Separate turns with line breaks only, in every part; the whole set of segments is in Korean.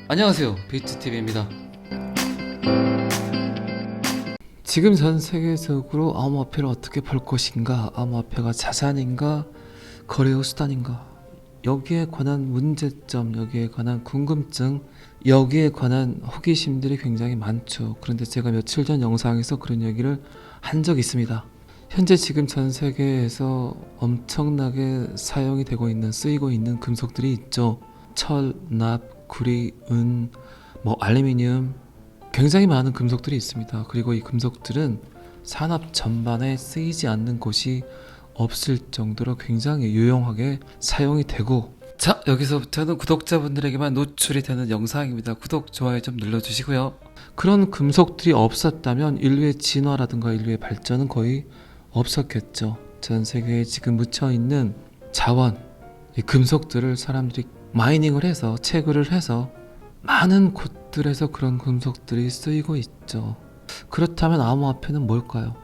안녕하세요, 비트TV입니다. 지금 전 세계적으로 암호화폐를 어떻게 볼 것인가, 암호화폐가 자산인가 거래의 수단인가, 여기에 관한 문제점, 여기에 관한 궁금증, 여기에 관한 호기심들이 굉장히 많죠. 그런데 제가 며칠 전 영상에서 그런 얘기를 한 적이 있습니다. 현재 지금 전 세계에서 엄청나게 사용이 되고 있는, 쓰이고 있는 금속들이 있죠. 철, 납, 구리, 은, 알루미늄, 굉장히 많은 금속들이 있습니다. 그리고 이 금속들은 산업 전반에 쓰이지 않는 곳이 없을 정도로 굉장히 유용하게 사용이 되고, 자, 여기서부터는 구독자분들에게만 노출이 되는 영상입니다. 구독, 좋아요 좀 눌러주시고요. 그런 금속들이 없었다면 인류의 진화라든가 인류의 발전은 거의 없었겠죠. 전 세계에 지금 묻혀있는 자원, 이 금속들을 사람들이 마이닝을 해서 채굴을 해서 많은 곳들에서 그런 금속들이 쓰이고 있죠. 그렇다면 암호화폐는 뭘까요?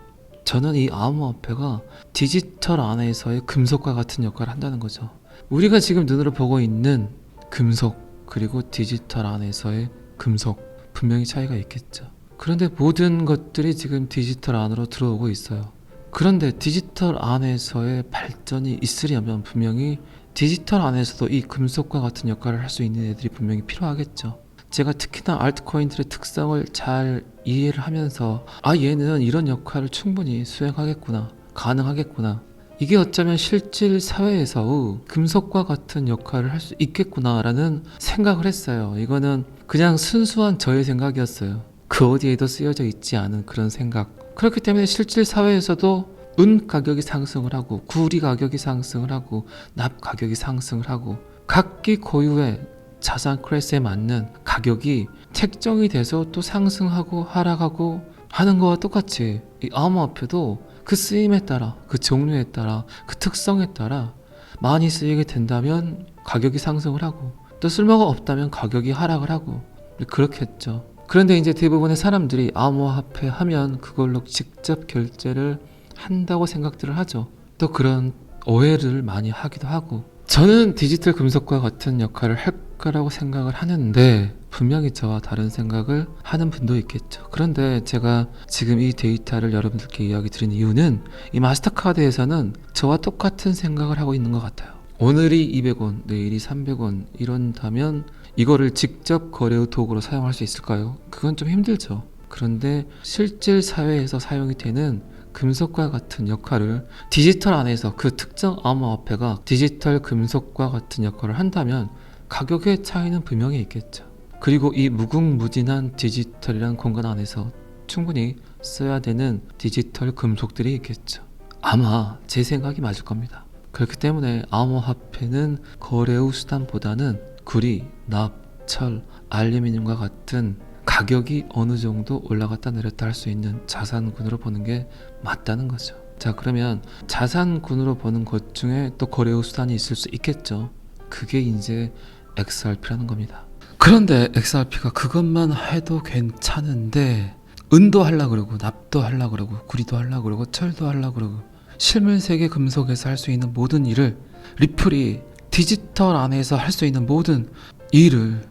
저는 이 암호화폐가 디지털 안에서의 금속과 같은 역할을 한다는 거죠. 우리가 지금 눈으로 보고 있는 금속, 그리고 디지털 안에서의 금속, 분명히 차이가 있겠죠. 그런데 모든 것들이 지금 디지털 안으로 들어오고 있어요. 그런데 디지털 안에서의 발전이 있으려면 분명히 디지털 안에서도 이 금속과 같은 역할을 할 수 있는 애들이 분명히 필요하겠죠. 제가 특히나 알트코인들의 특성을 잘 이해를 하면서 얘는 이런 역할을 충분히 수행하겠구나, 가능하겠구나, 이게 어쩌면 실질 사회에서 금속과 같은 역할을 할 수 있겠구나 라는 생각을 했어요. 이거는 그냥 순수한 저의 생각이었어요. 그 어디에도 쓰여져 있지 않은 그런 생각. 그렇기 때문에 실질 사회에서도 은 가격이 상승을 하고, 구리 가격이 상승을 하고, 납 가격이 상승을 하고, 각기 고유의 자산 클래스에 맞는 가격이 책정이 돼서 또 상승하고 하락하고 하는 거와 똑같이 이 암호화폐도 그 쓰임에 따라, 그 종류에 따라, 그 특성에 따라 많이 쓰이게 된다면 가격이 상승을 하고, 또 쓸모가 없다면 가격이 하락을 하고, 그렇겠죠. 그런데 이제 대부분의 사람들이 암호화폐 하면 그걸로 직접 결제를 한다고 생각들을 하죠. 또 그런 오해를 많이 하기도 하고, 저는 디지털 금속과 같은 역할을 할 거라고 생각을 하는데 분명히 저와 다른 생각을 하는 분도 있겠죠. 그런데 제가 지금 이 데이터를 여러분들께 이야기 드린 이유는 이 마스터카드에서는 저와 똑같은 생각을 하고 있는 것 같아요. 오늘이 200원, 내일이 300원 이런다면 이거를 직접 거래의 도구로 사용할 수 있을까요? 그건 좀 힘들죠. 그런데 실질 사회에서 사용이 되는 금속과 같은 역할을 디지털 안에서, 그 특정 암호화폐가 디지털 금속과 같은 역할을 한다면 가격의 차이는 분명히 있겠죠. 그리고 이 무궁무진한 디지털이란 공간 안에서 충분히 써야 되는 디지털 금속들이 있겠죠. 아마 제 생각이 맞을 겁니다. 그렇기 때문에 암호화폐는 거래의 수단보다는 구리, 납, 철, 알루미늄과 같은 가격이 어느 정도 올라갔다 내렸다 할 수 있는 자산군으로 보는 게 맞다는 거죠. 자, 그러면 자산군으로 보는 것 중에 또 거래의 수단이 있을 수 있겠죠. 그게 이제 XRP라는 겁니다. 그런데 XRP가 그것만 해도 괜찮은데 은도 하려고 그러고, 납도 하려고 그러고, 구리도 하려고 그러고, 철도 하려고 그러고, 실물세계 금속에서 할 수 있는 모든 일을, 리플이 디지털 안에서 할 수 있는 모든 일을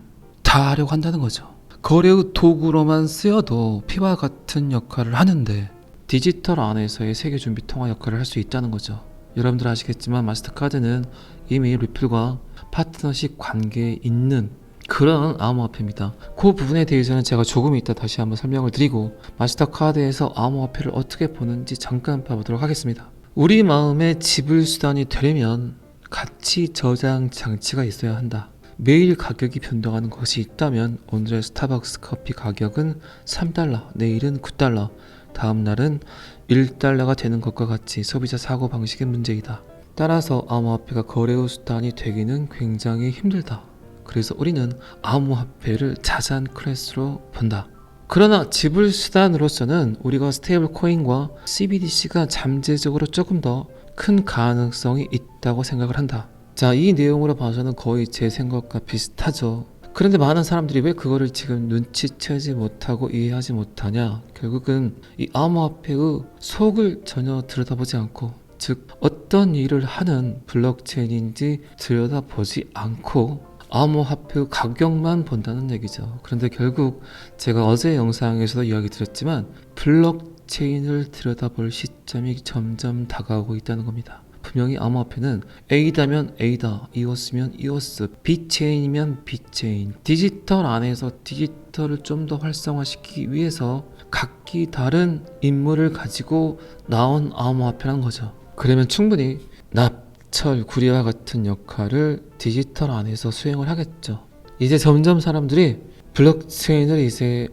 다 하려고 한다는 거죠. 거래의 도구로만 쓰여도 피와 같은 역할을 하는데 디지털 안에서의 세계준비 통화 역할을 할 수 있다는 거죠. 여러분들 아시겠지만 마스터카드는 이미 리플과 파트너십 관계에 있는 그런 암호화폐입니다. 그 부분에 대해서는 제가 조금 이따 다시 한번 설명을 드리고, 마스터카드에서 암호화폐를 어떻게 보는지 잠깐 봐보도록 하겠습니다. 우리 마음의 지불 수단이 되려면 가치 저장 장치가 있어야 한다. 매일 가격이 변동하는 것이 있다면 오늘의 스타벅스 커피 가격은 3달러, 내일은 9달러, 다음 날은 1달러가 되는 것과 같이 소비자 사고방식의 문제이다. 따라서 암호화폐가 거래의 수단이 되기는 굉장히 힘들다. 그래서 우리는 암호화폐를 자산 클래스로 본다. 그러나 지불 수단으로서는 우리가 스테이블 코인과 CBDC가 잠재적으로 조금 더 큰 가능성이 있다고 생각을 한다. 자, 이 내용으로 봐서는 거의 제 생각과 비슷하죠. 그런데 많은 사람들이 왜 그거를 지금 눈치채지 못하고 이해하지 못하냐? 결국은 이 암호화폐의 속을 전혀 들여다보지 않고, 즉 어떤 일을 하는 블록체인인지 들여다보지 않고 암호화폐 가격만 본다는 얘기죠. 그런데 결국 제가 어제 영상에서도 이야기 드렸지만 블록체인을 들여다볼 시점이 점점 다가오고 있다는 겁니다. 분명히 암호화폐는 A다면 A다, 이오스면 이오스, B체인이면 B체인, 디지털 안에서 디지털을 좀 더 활성화시키기 위해서 각기 다른 임무를 가지고 나온 암호화폐라는 거죠. 그러면 충분히 납철, 구리와 같은 역할을 디지털 안에서 수행을 하겠죠. 이제 점점 사람들이 블록체인을 이제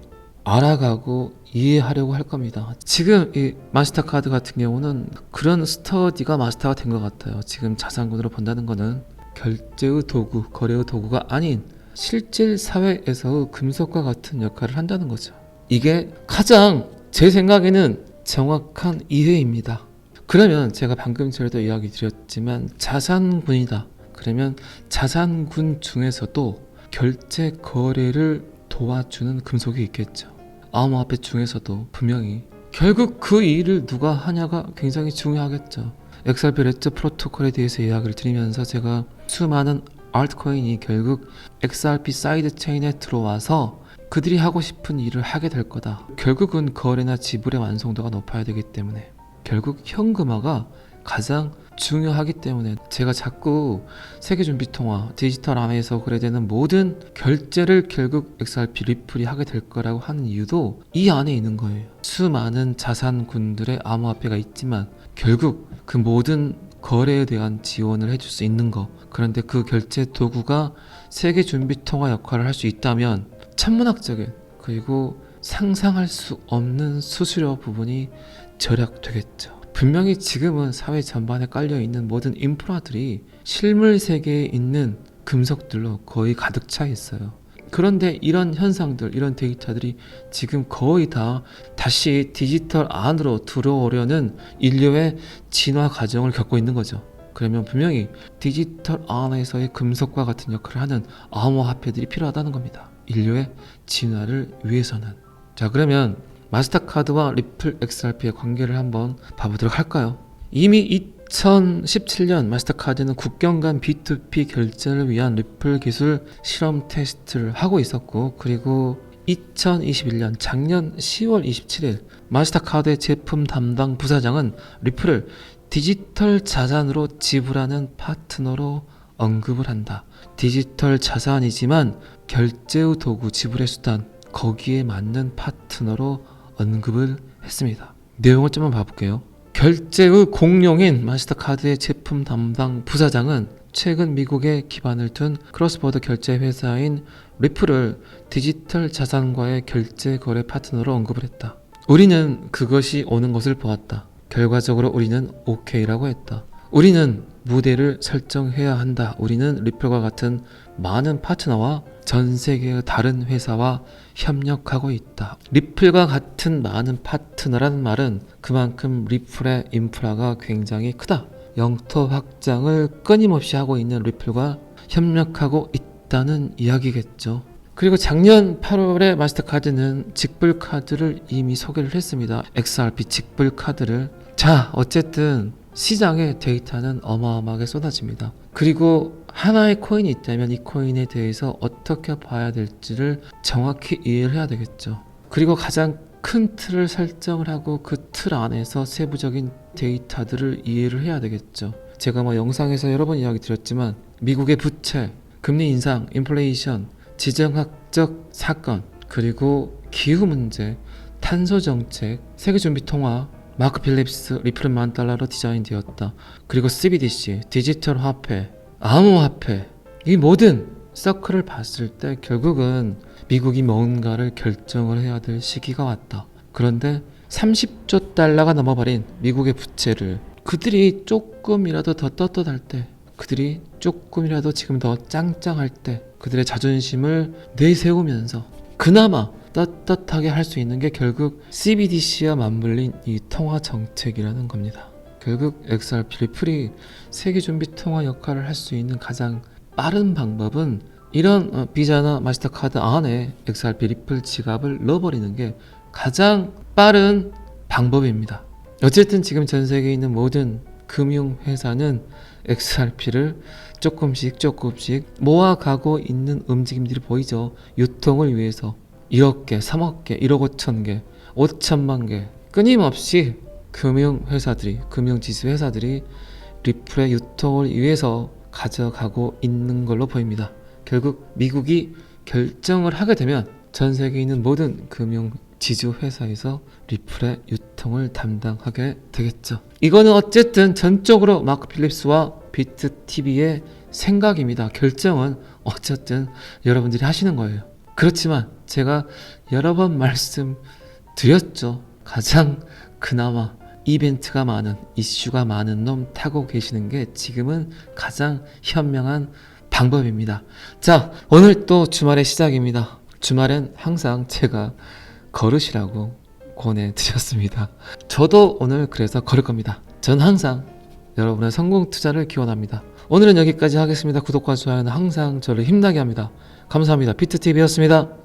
알아가고 이해하려고 할 겁니다. 지금 이 마스터카드 같은 경우는 그런 스터디가 마스터가 된 것 같아요. 지금 자산군으로 본다는 거는 결제의 도구, 거래의 도구가 아닌 실질 사회에서의 금속과 같은 역할을 한다는 거죠. 이게 가장 제 생각에는 정확한 이해입니다. 그러면 제가 방금 전에도 이야기 드렸지만 자산군이다. 그러면 자산군 중에서도 결제 거래를 도와주는 금속이 있겠죠. 암호화폐 중에서도 분명히 결국 그 일을 누가 하냐가 굉장히 중요하겠죠. XRP 레저 프로토콜에 대해서 이야기를 드리면서 제가 수많은 알트코인이 결국 XRP 사이드 체인에 들어와서 그들이 하고 싶은 일을 하게 될 거다. 결국은 거래나 지불의 완성도가 높아야 되기 때문에 결국 현금화가 가장 중요하기 때문에 제가 자꾸 세계준비통화, 디지털 안에서 거래되는 모든 결제를 결국 XRP 리플이 하게 될 거라고 하는 이유도 이 안에 있는 거예요. 수많은 자산군들의 암호화폐가 있지만 결국 그 모든 거래에 대한 지원을 해줄 수 있는 거. 그런데 그 결제 도구가 세계준비통화 역할을 할 수 있다면 천문학적인 그리고 상상할 수 없는 수수료 부분이 절약되겠죠. 분명히 지금은 사회 전반에 깔려있는 모든 인프라들이 실물 세계에 있는 금속들로 거의 가득 차 있어요. 그런데 이런 현상들, 이런 데이터들이 지금 거의 다 다시 디지털 안으로 들어오려는 인류의 진화 과정을 겪고 있는 거죠. 그러면 분명히 디지털 안에서의 금속과 같은 역할을 하는 암호화폐들이 필요하다는 겁니다. 인류의 진화를 위해서는. 자, 그러면 마스터카드와 리플 XRP의 관계를 한번 봐보도록 할까요? 이미 2017년 마스터카드는 국경 간 B2B 결제를 위한 리플 기술 실험 테스트를 하고 있었고, 그리고 2021년 작년 10월 27일 마스터카드의 제품 담당 부사장은 리플을 디지털 자산으로 지불하는 파트너로 언급을 한다. 디지털 자산이지만 결제의 도구, 지불의 수단, 거기에 맞는 파트너로 언급을 했습니다. 내용을 좀 한번 봐볼게요. 결제의 공룡인 마스터카드의 제품 담당 부사장은 최근 미국에 기반을 둔 크로스보더 결제 회사인 리플을 디지털 자산과의 결제 거래 파트너로 언급을 했다. 우리는 그것이 오는 것을 보았다. 결과적으로 우리는 OK라고 했다. 우리는 무대를 설정해야 한다. 우리는 리플과 같은 많은 파트너와 전 세계의 다른 회사와 협력하고 있다. 리플과 같은 많은 파트너라는 말은 그만큼 리플의 인프라가 굉장히 크다. 영토 확장을 끊임없이 하고 있는 리플과 협력하고 있다는 이야기겠죠. 그리고 작년 8월에 마스터카드는 직불카드를 이미 소개를 했습니다. XRP 직불카드를. 자, 어쨌든 시장의 데이터는 어마어마하게 쏟아집니다. 그리고 하나의 코인이 있다면 이 코인에 대해서 어떻게 봐야 될지를 정확히 이해를 해야 되겠죠. 그리고 가장 큰 틀을 설정을 하고 그 틀 안에서 세부적인 데이터들을 이해를 해야 되겠죠. 제가 영상에서 여러 번 이야기 드렸지만 미국의 부채, 금리 인상, 인플레이션, 지정학적 사건, 그리고 기후 문제, 탄소 정책, 세계준비통화, 마크 필립스, 리플은 $10,000로 디자인되었다. 그리고 CBDC, 디지털 화폐, 암호화폐, 이 모든 서클을 봤을 때 결국은 미국이 뭔가를 결정을 해야 될 시기가 왔다. 그런데 30조 달러가 넘어버린 미국의 부채를 그들이 조금이라도 더 떳떳할 때, 그들이 조금이라도 지금 더 짱짱할 때 그들의 자존심을 내세우면서 그나마 떳떳하게 할 수 있는 게 결국 CBDC와 맞물린 이 통화 정책이라는 겁니다. 결국 XRP 리플이 세계준비 통화 역할을 할 수 있는 가장 빠른 방법은 이런 비자나 마스터카드 안에 XRP 리플 지갑을 넣어버리는 게 가장 빠른 방법입니다. 어쨌든 지금 전 세계에 있는 모든 금융회사는 XRP를 조금씩 모아가고 있는 움직임들이 보이죠. 유통을 위해서 1억 개, 3억 개, 1억 5천 개, 5천만 개 끊임없이 금융회사들이, 금융지수회사들이 리플의 유통을 위해서 가져가고 있는 걸로 보입니다. 결국 미국이 결정을 하게 되면 전 세계에 있는 모든 금융지주회사에서 리플의 유통을 담당하게 되겠죠. 이거는 어쨌든 전적으로 마크 필립스와 비트TV의 생각입니다. 결정은 어쨌든 여러분들이 하시는 거예요. 그렇지만 제가 여러 번 말씀드렸죠. 가장 그나마 이벤트가 많은, 이슈가 많은 놈 타고 계시는 게 지금은 가장 현명한 방법입니다. 자, 오늘 또 주말의 시작입니다. 주말엔 항상 제가 걸으시라고 권해드렸습니다. 저도 오늘 그래서 걸을 겁니다. 전 항상 여러분의 성공 투자를 기원합니다. 오늘은 여기까지 하겠습니다. 구독과 좋아요는 항상 저를 힘나게 합니다. 감사합니다. 비트TV였습니다.